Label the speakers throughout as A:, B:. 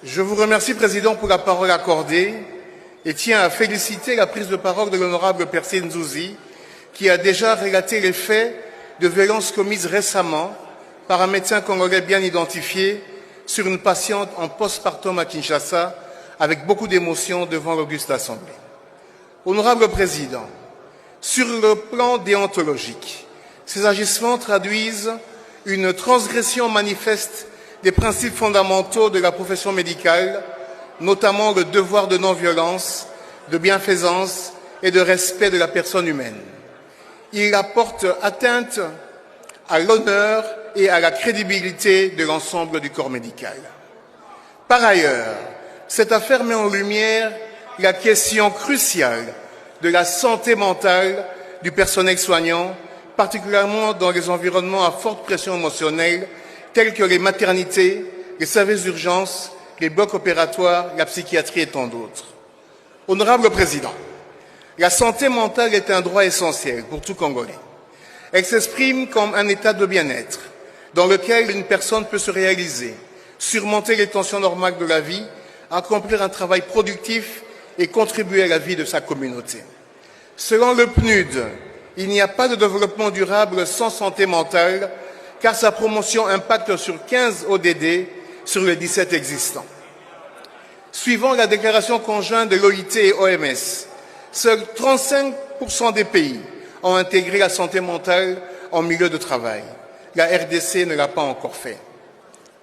A: Je vous remercie, Président, pour la parole accordée et tiens à féliciter la prise de parole de l'honorable Percy Nzouzi, qui a déjà relaté les faits de violences commises récemment par un médecin congolais bien identifié sur une patiente en postpartum à Kinshasa, avec beaucoup d'émotion devant l'auguste Assemblée. Honorable Président, sur le plan déontologique, ces agissements traduisent une transgression manifeste des principes fondamentaux de la profession médicale, notamment le devoir de non-violence, de bienfaisance et de respect de la personne humaine. Il apporte atteinte à l'honneur et à la crédibilité de l'ensemble du corps médical. Par ailleurs, cette affaire met en lumière la question cruciale de la santé mentale du personnel soignant, particulièrement dans les environnements à forte pression émotionnelle, tels que les maternités, les services d'urgence, les blocs opératoires, la psychiatrie et tant d'autres. Honorable Président, la santé mentale est un droit essentiel pour tout Congolais. Elle s'exprime comme un état de bien-être dans lequel une personne peut se réaliser, surmonter les tensions normales de la vie, accomplir un travail productif et contribuer à la vie de sa communauté. Selon le PNUD, il n'y a pas de développement durable sans santé mentale, car sa promotion impacte sur 15 ODD sur les 17 existants. Suivant la déclaration conjointe de l'OIT et OMS, seuls 35% des pays ont intégré la santé mentale en milieu de travail. La RDC ne l'a pas encore fait.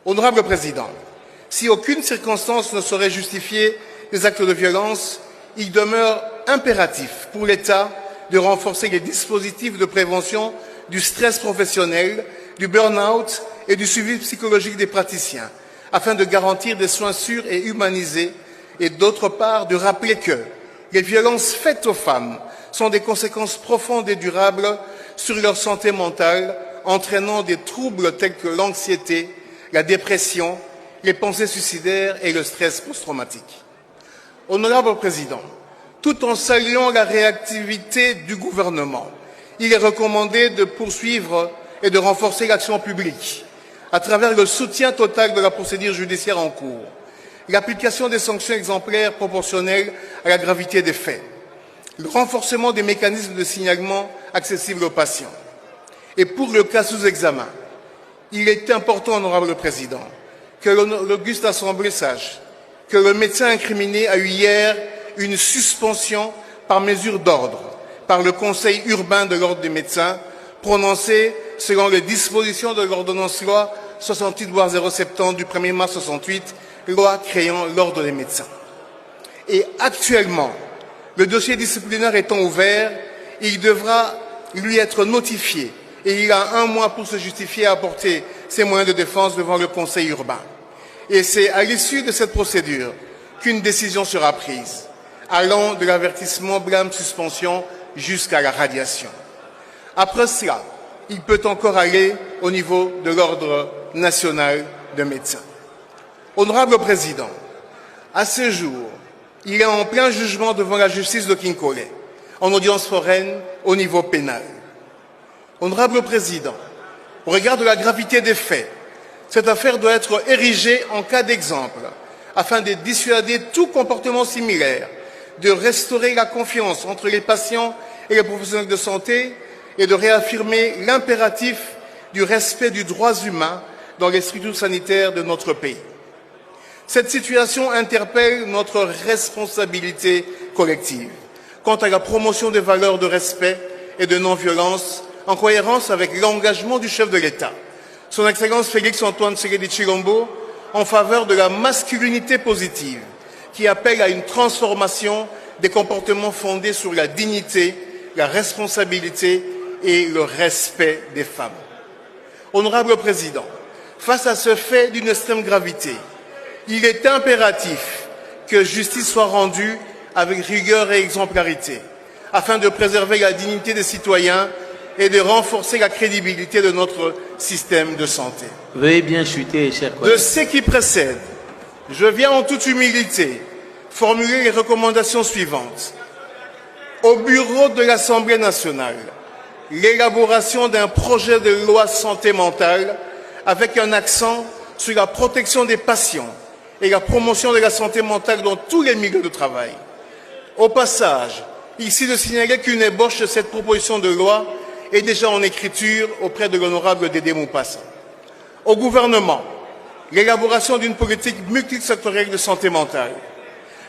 A: Honorable Président, si aucune circonstance ne saurait justifier les actes de violence, il demeure impératif pour l'État de renforcer les dispositifs de prévention du stress professionnel, du burn-out et du suivi psychologique des praticiens, afin de garantir des soins sûrs et humanisés, et d'autre part de rappeler que les violences faites aux femmes sont des conséquences profondes et durables sur leur santé mentale, entraînant des troubles tels que l'anxiété, la dépression, les pensées suicidaires et le stress post-traumatique. Honorable Président, tout en saluant la réactivité du gouvernement, il est recommandé de poursuivre et de renforcer l'action publique à travers le soutien total de la procédure judiciaire en cours, l'application des sanctions exemplaires proportionnelles à la gravité des faits, le renforcement des mécanismes de signalement accessibles aux patients. Et pour le cas sous examen, il est important, Honorable Président, que l'auguste Assemblée sache que le médecin incriminé a eu hier une suspension par mesure d'ordre par le Conseil urbain de l'Ordre des médecins, prononcée selon les dispositions de l'ordonnance loi 68/070 du 1er mars 68, loi créant l'Ordre des médecins. Et actuellement, le dossier disciplinaire étant ouvert, il devra lui être notifié et il a 1 mois pour se justifier et apporter ses moyens de défense devant le Conseil urbain. Et c'est à l'issue de cette procédure qu'une décision sera prise, allant de l'avertissement blâme-suspension jusqu'à la radiation. Après cela, il peut encore aller au niveau de l'Ordre national de médecins. Honorable Président, à ce jour, il est en plein jugement devant la justice de Kinkole, en audience foraine au niveau pénal. Honorable Président, au regard de la gravité des faits, cette affaire doit être érigée en cas d'exemple, afin de dissuader tout comportement similaire, de restaurer la confiance entre les patients et les professionnels de santé et de réaffirmer l'impératif du respect des droits humains dans les structures sanitaires de notre pays. Cette situation interpelle notre responsabilité collective quant à la promotion des valeurs de respect et de non-violence en cohérence avec l'engagement du chef de l'État, Son Excellence Félix-Antoine Tshisekedi Tshilombo, en faveur de la masculinité positive qui appelle à une transformation des comportements fondés sur la dignité, la responsabilité et le respect des femmes. Honorable Président, face à ce fait d'une extrême gravité, il est impératif que justice soit rendue avec rigueur et exemplarité, afin de préserver la dignité des citoyens et de renforcer la crédibilité de notre système de santé.
B: Veuillez bien chuter, chers collègues.
A: De ce qui précède, je viens en toute humilité formuler les recommandations suivantes. Au bureau de l'Assemblée nationale, l'élaboration d'un projet de loi santé mentale avec un accent sur la protection des patients et la promotion de la santé mentale dans tous les milieux de travail. Au passage, ici de signaler qu'une ébauche de cette proposition de loi est déjà en écriture auprès de l'honorable Dédé Moupassa. Au gouvernement, l'élaboration d'une politique multisectorielle de santé mentale,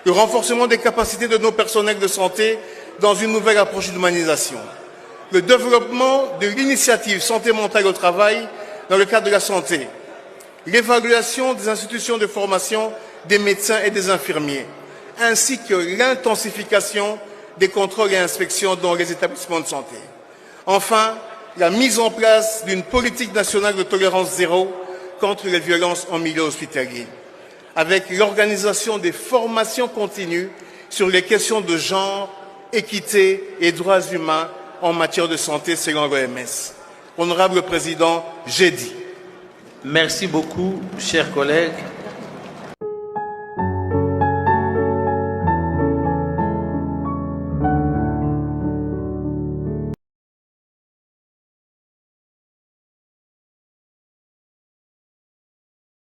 A: le renforcement des capacités de nos personnels de santé dans une nouvelle approche d'humanisation, le développement de l'initiative santé mentale au travail dans le cadre de la santé, l'évaluation des institutions de formation des médecins et des infirmiers, ainsi que l'intensification des contrôles et inspections dans les établissements de santé. Enfin, la mise en place d'une politique nationale de tolérance zéro contre les violences en milieu hospitalier, avec l'organisation des formations continues sur les questions de genre, équité et droits humains en matière de santé selon l'OMS. Honorable Président, j'ai dit.
B: Merci beaucoup, chers collègues.